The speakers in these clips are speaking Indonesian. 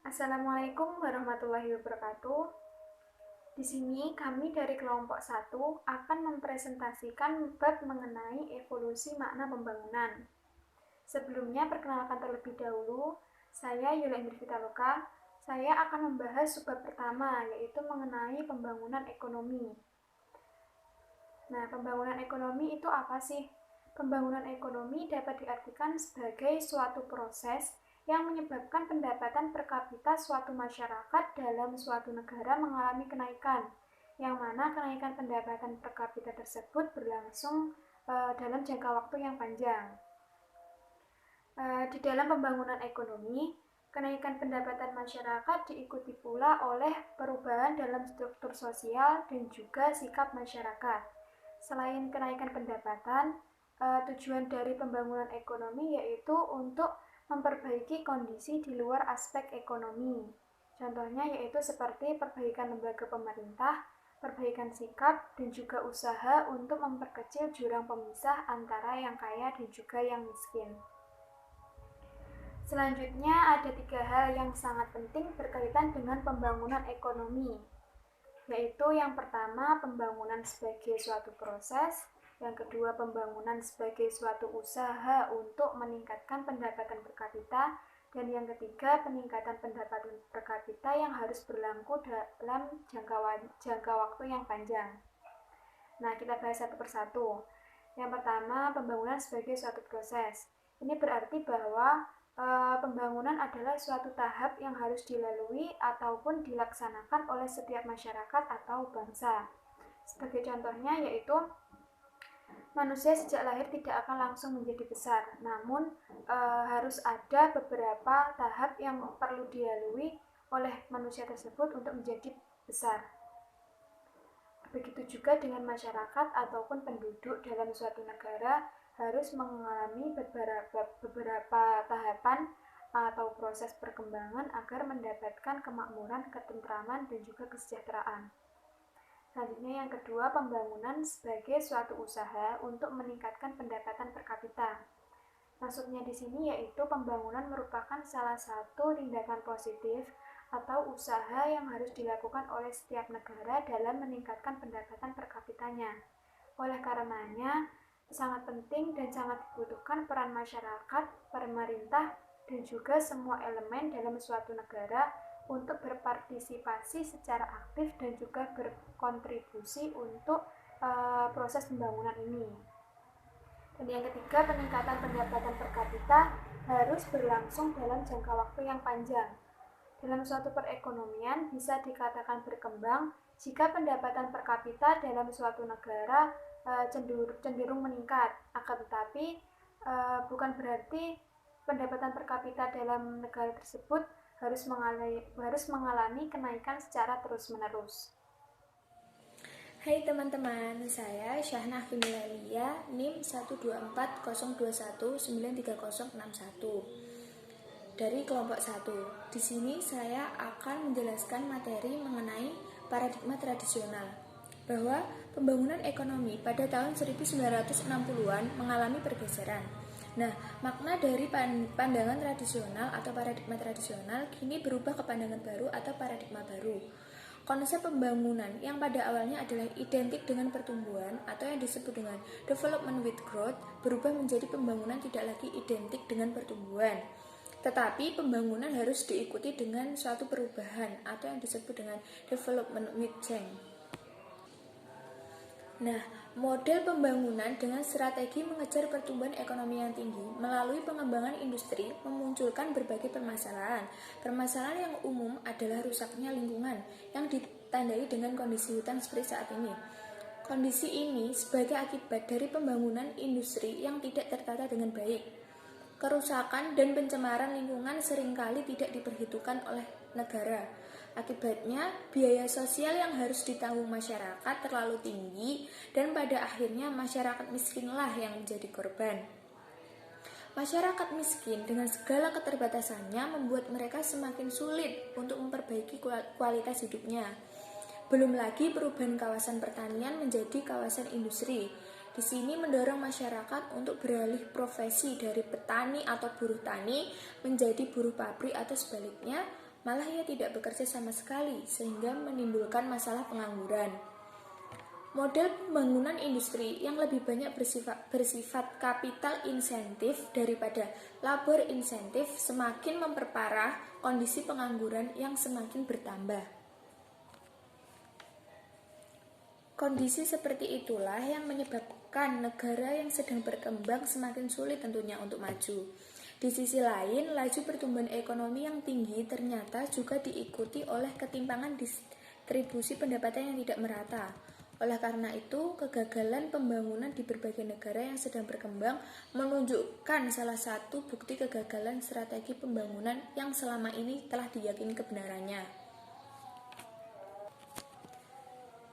Assalamualaikum warahmatullahi wabarakatuh. Di sini kami dari kelompok 1 akan mempresentasikan bab mengenai evolusi makna pembangunan. Sebelumnya perkenalkan terlebih dahulu, saya Yulia Indri Fitaloka. Saya akan membahas subbab pertama, yaitu mengenai pembangunan ekonomi. Nah, pembangunan ekonomi itu apa sih? Pembangunan ekonomi dapat diartikan sebagai suatu proses yang menyebabkan pendapatan per kapita suatu masyarakat dalam suatu negara mengalami kenaikan, yang mana kenaikan pendapatan per kapita tersebut berlangsung dalam jangka waktu yang panjang. Di dalam pembangunan ekonomi, kenaikan pendapatan masyarakat diikuti pula oleh perubahan dalam struktur sosial dan juga sikap masyarakat. Selain kenaikan pendapatan, tujuan dari pembangunan ekonomi yaitu untuk memperbaiki kondisi di luar aspek ekonomi. Contohnya yaitu seperti perbaikan lembaga pemerintah, perbaikan sikap, dan juga usaha untuk memperkecil jurang pemisah antara yang kaya dan juga yang miskin. Selanjutnya ada 3 hal yang sangat penting berkaitan dengan pembangunan ekonomi, yaitu yang pertama pembangunan sebagai suatu proses, yang kedua pembangunan sebagai suatu usaha untuk meningkatkan pendapatan per kapita, dan yang ketiga peningkatan pendapatan per kapita yang harus berlaku dalam jangka waktu yang panjang. Nah, kita bahas satu persatu. Yang pertama, pembangunan sebagai suatu proses. Ini berarti bahwa pembangunan adalah suatu tahap yang harus dilalui ataupun dilaksanakan oleh setiap masyarakat atau bangsa. Sebagai contohnya yaitu manusia sejak lahir tidak akan langsung menjadi besar, namun harus ada beberapa tahap yang perlu dilalui oleh manusia tersebut untuk menjadi besar. Begitu juga dengan masyarakat ataupun penduduk dalam suatu negara harus mengalami beberapa tahapan atau proses perkembangan agar mendapatkan kemakmuran, ketentraman, dan juga kesejahteraan. Selanjutnya yang kedua, pembangunan sebagai suatu usaha untuk meningkatkan pendapatan per kapita. Maksudnya di sini yaitu pembangunan merupakan salah satu tindakan positif atau usaha yang harus dilakukan oleh setiap negara dalam meningkatkan pendapatan per kapitanya. Oleh karenanya, sangat penting dan sangat dibutuhkan peran masyarakat, pemerintah, dan juga semua elemen dalam suatu negara untuk berpartisipasi secara aktif dan juga berkontribusi untuk proses pembangunan ini. Dan yang ketiga, peningkatan pendapatan per kapita harus berlangsung dalam jangka waktu yang panjang. Dalam suatu perekonomian bisa dikatakan berkembang jika pendapatan per kapita dalam suatu negara cenderung meningkat. Akan tetapi bukan berarti pendapatan per kapita dalam negara tersebut harus mengalami kenaikan secara terus-menerus. Hai teman-teman, saya Syahna Finilalia, NIM 12402193061 dari kelompok 1. Di sini saya akan menjelaskan materi mengenai paradigma tradisional, bahwa pembangunan ekonomi pada tahun 1960-an mengalami pergeseran. Nah, makna dari pandangan tradisional atau paradigma tradisional kini berubah ke pandangan baru atau paradigma baru. Konsep pembangunan yang pada awalnya adalah identik dengan pertumbuhan atau yang disebut dengan development with growth berubah menjadi pembangunan tidak lagi identik dengan pertumbuhan. Tetapi pembangunan harus diikuti dengan suatu perubahan atau yang disebut dengan development with change. Nah, model pembangunan dengan strategi mengejar pertumbuhan ekonomi yang tinggi melalui pengembangan industri memunculkan berbagai permasalahan. Permasalahan yang umum adalah rusaknya lingkungan yang ditandai dengan kondisi hutan seperti saat ini. Kondisi ini sebagai akibat dari pembangunan industri yang tidak tertata dengan baik. Kerusakan dan pencemaran lingkungan seringkali tidak diperhitungkan oleh negara. Akibatnya, biaya sosial yang harus ditanggung masyarakat terlalu tinggi dan pada akhirnya masyarakat miskinlah yang menjadi korban. Masyarakat miskin dengan segala keterbatasannya membuat mereka semakin sulit untuk memperbaiki kualitas hidupnya. Belum lagi perubahan kawasan pertanian menjadi kawasan industri. Di sini mendorong masyarakat untuk beralih profesi dari petani atau buruh tani menjadi buruh pabrik atau sebaliknya malah ia tidak bekerja sama sekali sehingga menimbulkan masalah pengangguran. Model pembangunan industri yang lebih banyak bersifat kapital insentif daripada labor insentif semakin memperparah kondisi pengangguran yang semakin bertambah. Kondisi seperti itulah yang menyebabkan negara yang sedang berkembang semakin sulit tentunya untuk maju. Di sisi lain, laju pertumbuhan ekonomi yang tinggi ternyata juga diikuti oleh ketimpangan distribusi pendapatan yang tidak merata. Oleh karena itu, kegagalan pembangunan di berbagai negara yang sedang berkembang menunjukkan salah satu bukti kegagalan strategi pembangunan yang selama ini telah diyakini kebenarannya.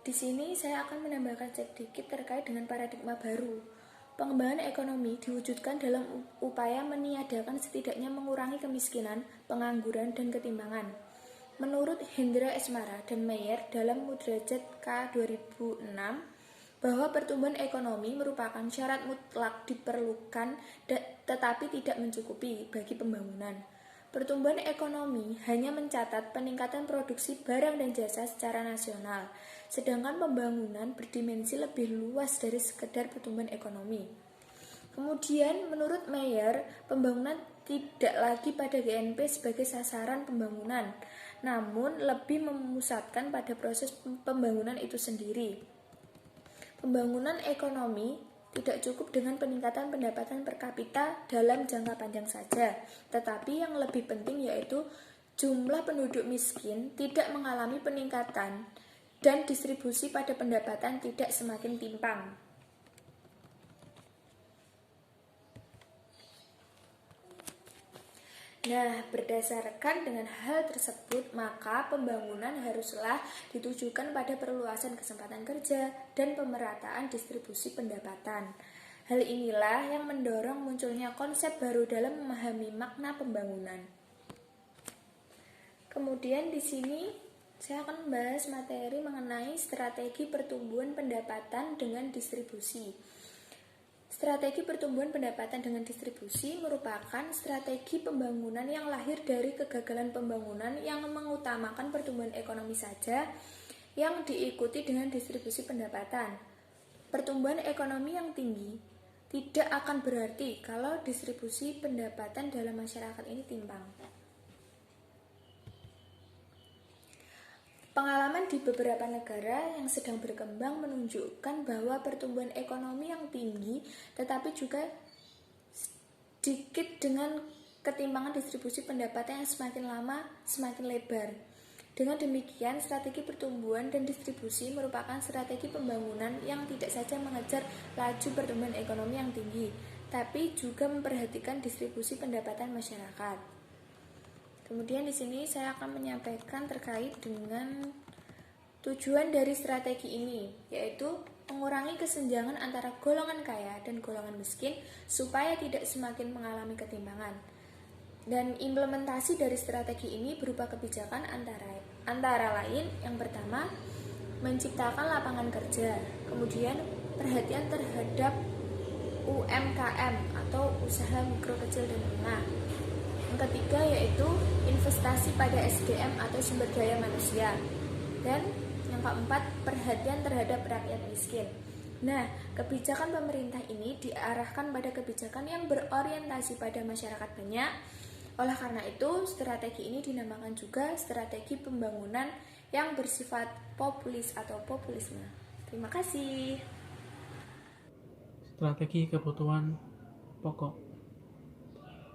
Di sini saya akan menambahkan sedikit terkait dengan paradigma baru. Pengembangan ekonomi diwujudkan dalam upaya meniadakan setidaknya mengurangi kemiskinan, pengangguran, dan ketimpangan. Menurut Hendra Esmara dan Meyer dalam Mudrajat K 2006, bahwa pertumbuhan ekonomi merupakan syarat mutlak diperlukan tetapi tidak mencukupi bagi pembangunan. Pertumbuhan ekonomi hanya mencatat peningkatan produksi barang dan jasa secara nasional, sedangkan pembangunan berdimensi lebih luas dari sekedar pertumbuhan ekonomi. Kemudian, menurut Meyer, pembangunan tidak lagi pada GNP sebagai sasaran pembangunan, namun lebih memusatkan pada proses pembangunan itu sendiri. Pembangunan ekonomi tidak cukup dengan peningkatan pendapatan per kapita dalam jangka panjang saja, tetapi yang lebih penting yaitu jumlah penduduk miskin tidak mengalami peningkatan dan distribusi pada pendapatan tidak semakin timpang. Nah, berdasarkan dengan hal tersebut, maka pembangunan haruslah ditujukan pada perluasan kesempatan kerja dan pemerataan distribusi pendapatan. Hal inilah yang mendorong munculnya konsep baru dalam memahami makna pembangunan. Kemudian di sini saya akan membahas materi mengenai strategi pertumbuhan pendapatan dengan distribusi. Strategi pertumbuhan pendapatan dengan distribusi merupakan strategi pembangunan yang lahir dari kegagalan pembangunan yang mengutamakan pertumbuhan ekonomi saja yang diikuti dengan distribusi pendapatan. Pertumbuhan ekonomi yang tinggi tidak akan berarti kalau distribusi pendapatan dalam masyarakat ini timpang. Pengalaman di beberapa negara yang sedang berkembang menunjukkan bahwa pertumbuhan ekonomi yang tinggi tetapi juga sedikit dengan ketimpangan distribusi pendapatan yang semakin lama semakin lebar. Dengan demikian, strategi pertumbuhan dan distribusi merupakan strategi pembangunan yang tidak saja mengejar laju pertumbuhan ekonomi yang tinggi, tapi juga memperhatikan distribusi pendapatan masyarakat. Kemudian di sini saya akan menyampaikan terkait dengan tujuan dari strategi ini, yaitu mengurangi kesenjangan antara golongan kaya dan golongan miskin supaya tidak semakin mengalami ketimpangan. Dan implementasi dari strategi ini berupa kebijakan antara lain yang pertama, menciptakan lapangan kerja, kemudian perhatian terhadap UMKM atau usaha mikro kecil dan menengah. Yang ketiga yaitu investasi pada SDM atau sumber daya manusia. Dan yang keempat, perhatian terhadap rakyat miskin. Nah, kebijakan pemerintah ini diarahkan pada kebijakan yang berorientasi pada masyarakat banyak. Oleh karena itu, strategi ini dinamakan juga strategi pembangunan yang bersifat populis atau populisme. Terima kasih. Strategi kebutuhan pokok.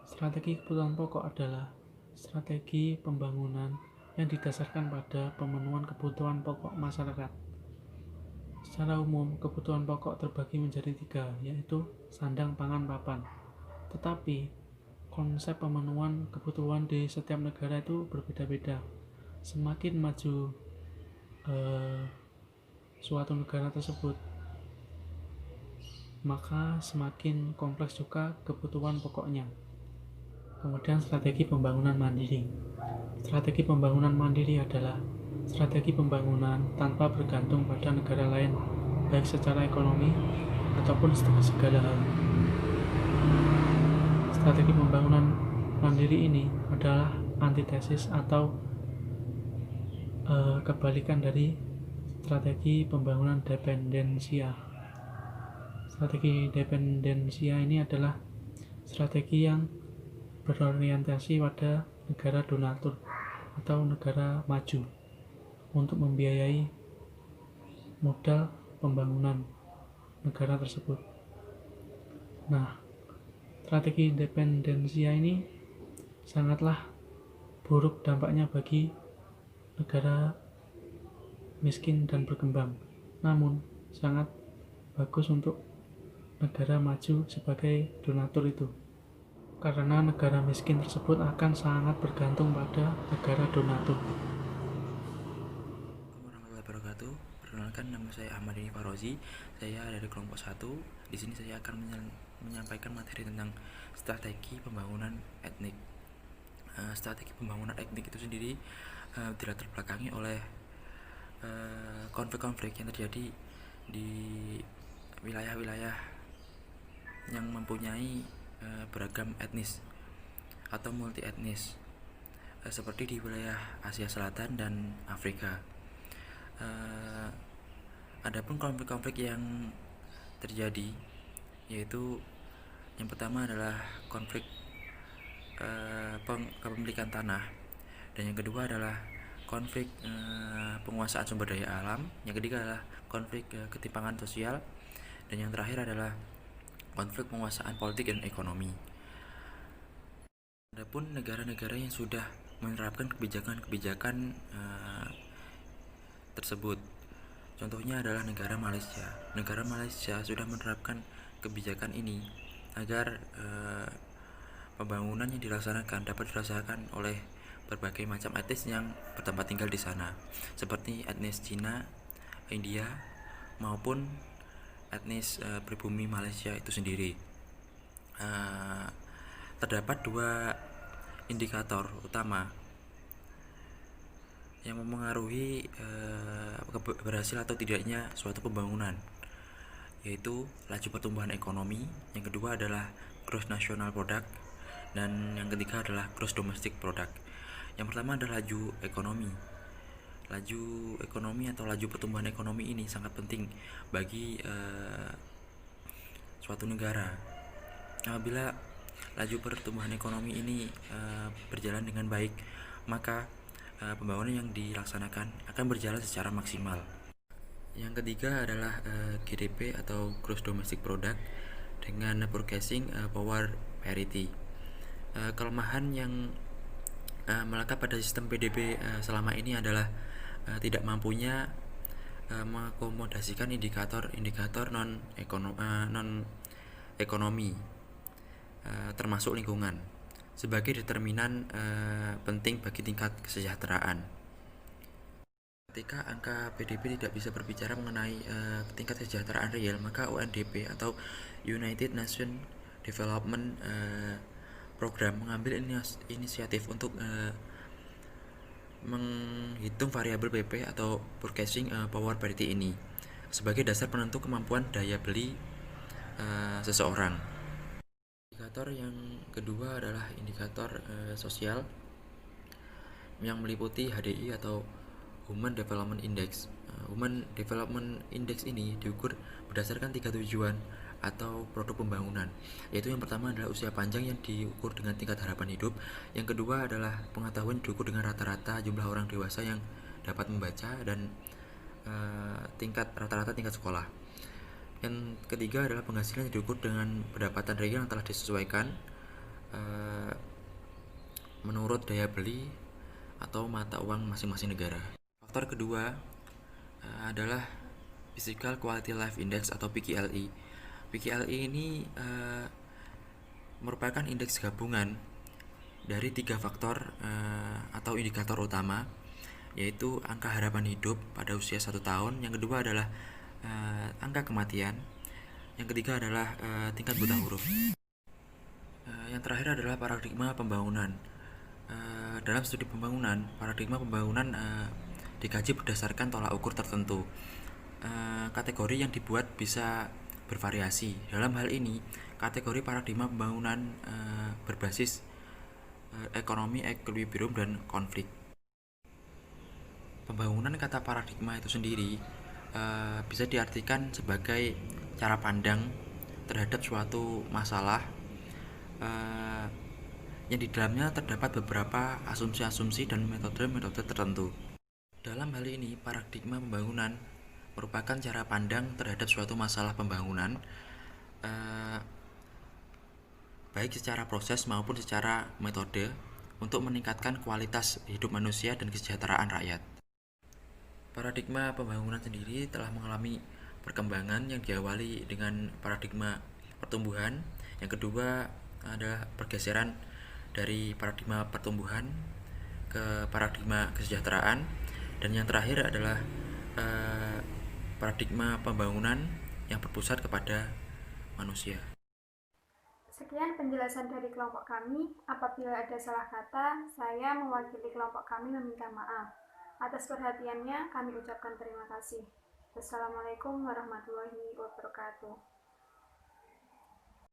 Strategi kebutuhan pokok adalah strategi pembangunan yang didasarkan pada pemenuhan kebutuhan pokok masyarakat. Secara umum, kebutuhan pokok terbagi menjadi 3, yaitu sandang, pangan, papan. Tetapi, konsep pemenuhan kebutuhan di setiap negara itu berbeda-beda. Semakin maju suatu negara tersebut, maka semakin kompleks juga kebutuhan pokoknya. Kemudian strategi pembangunan mandiri. Strategi pembangunan mandiri adalah strategi pembangunan tanpa bergantung pada negara lain, baik secara ekonomi ataupun segala hal. Strategi pembangunan mandiri ini adalah antitesis atau kebalikan dari strategi pembangunan dependensia. Strategi dependensia ini adalah strategi yang berorientasi pada negara donatur atau negara maju untuk membiayai modal pembangunan negara tersebut. Nah, strategi dependensia ini sangatlah buruk dampaknya bagi negara miskin dan berkembang, namun sangat bagus untuk negara maju sebagai donatur itu, karena negara miskin tersebut akan sangat bergantung pada negara donatur. Assalamualaikum warahmatullahi wabarakatuh. Perkenalkan, nama saya Ahmad Dini Farozi. Saya dari kelompok 1. Di sini saya akan menyampaikan materi tentang strategi pembangunan etnik. Strategi pembangunan etnik itu sendiri dilatar belakangi oleh konflik-konflik yang terjadi di wilayah-wilayah yang mempunyai beragam etnis atau multi etnis, seperti di wilayah Asia Selatan dan Afrika. Adapun konflik-konflik yang terjadi, yaitu yang pertama adalah konflik kepemilikan tanah, dan yang kedua adalah konflik penguasaan sumber daya alam, yang ketiga adalah konflik ketimpangan sosial, dan yang terakhir adalah konflik penguasaan politik dan ekonomi. Adapun negara-negara yang sudah menerapkan kebijakan-kebijakan tersebut, contohnya adalah negara Malaysia. Negara Malaysia sudah menerapkan kebijakan ini agar pembangunan yang dilaksanakan dapat dirasakan oleh berbagai macam etnis yang bertempat tinggal di sana, seperti etnis Cina, India, maupun etnis pribumi Malaysia itu sendiri. Terdapat 2 indikator utama yang memengaruhi berhasil atau tidaknya suatu pembangunan, yaitu laju pertumbuhan ekonomi, yang kedua adalah gross national product, dan yang ketiga adalah gross domestic product. Yang pertama adalah laju ekonomi. Laju ekonomi atau laju pertumbuhan ekonomi ini sangat penting bagi suatu negara. Apabila laju pertumbuhan ekonomi ini berjalan dengan baik, maka pembangunan yang dilaksanakan akan berjalan secara maksimal. Yang ketiga adalah GDP atau gross domestic product dengan purchasing power parity. Kelemahan yang melekat pada sistem PDB selama ini adalah tidak mampunya mengakomodasikan indikator non ekonomi termasuk lingkungan sebagai determinan penting bagi tingkat kesejahteraan. Ketika angka PDB tidak bisa berbicara mengenai tingkat kesejahteraan real, maka UNDP atau United Nations Development Program mengambil inisiatif untuk menghitung variabel PP atau purchasing power parity ini sebagai dasar penentu kemampuan daya beli seseorang. Indikator yang kedua adalah indikator sosial yang meliputi HDI atau Human Development Index. Human Development Index ini diukur berdasarkan 3 tujuan atau produk pembangunan, yaitu yang pertama adalah usia panjang yang diukur dengan tingkat harapan hidup, yang kedua adalah pengetahuan diukur dengan rata-rata jumlah orang dewasa yang dapat membaca, dan rata-rata tingkat sekolah. Yang ketiga adalah penghasilan yang diukur dengan pendapatan real yang telah disesuaikan menurut daya beli atau mata uang masing-masing negara. Faktor kedua adalah Physical Quality Life Index atau PQLI. PQLI ini merupakan indeks gabungan dari 3 faktor atau indikator utama, yaitu angka harapan hidup pada usia 1 tahun, yang kedua adalah angka kematian, yang ketiga adalah tingkat buta huruf. Yang terakhir adalah paradigma pembangunan. Dalam studi pembangunan, paradigma pembangunan dikaji berdasarkan tolak ukur tertentu. Kategori yang dibuat bisa bervariasi. Dalam hal ini, kategori paradigma pembangunan berbasis ekonomi, equilibrium, dan konflik. Pembangunan kata paradigma itu sendiri bisa diartikan sebagai cara pandang terhadap suatu masalah eh, yang di dalamnya terdapat beberapa asumsi-asumsi dan metode-metode tertentu. Dalam hal ini, paradigma pembangunan merupakan cara pandang terhadap suatu masalah pembangunan eh, baik secara proses maupun secara metode untuk meningkatkan kualitas hidup manusia dan kesejahteraan rakyat. Paradigma pembangunan sendiri telah mengalami perkembangan yang diawali dengan paradigma pertumbuhan, yang kedua adalah pergeseran dari paradigma pertumbuhan ke paradigma kesejahteraan, dan yang terakhir adalah eh, paradigma pembangunan yang berpusat kepada manusia. Sekian penjelasan dari kelompok kami. Apabila ada salah kata, saya mewakili kelompok kami meminta maaf. Atas perhatiannya, kami ucapkan terima kasih. Wassalamualaikum warahmatullahi wabarakatuh.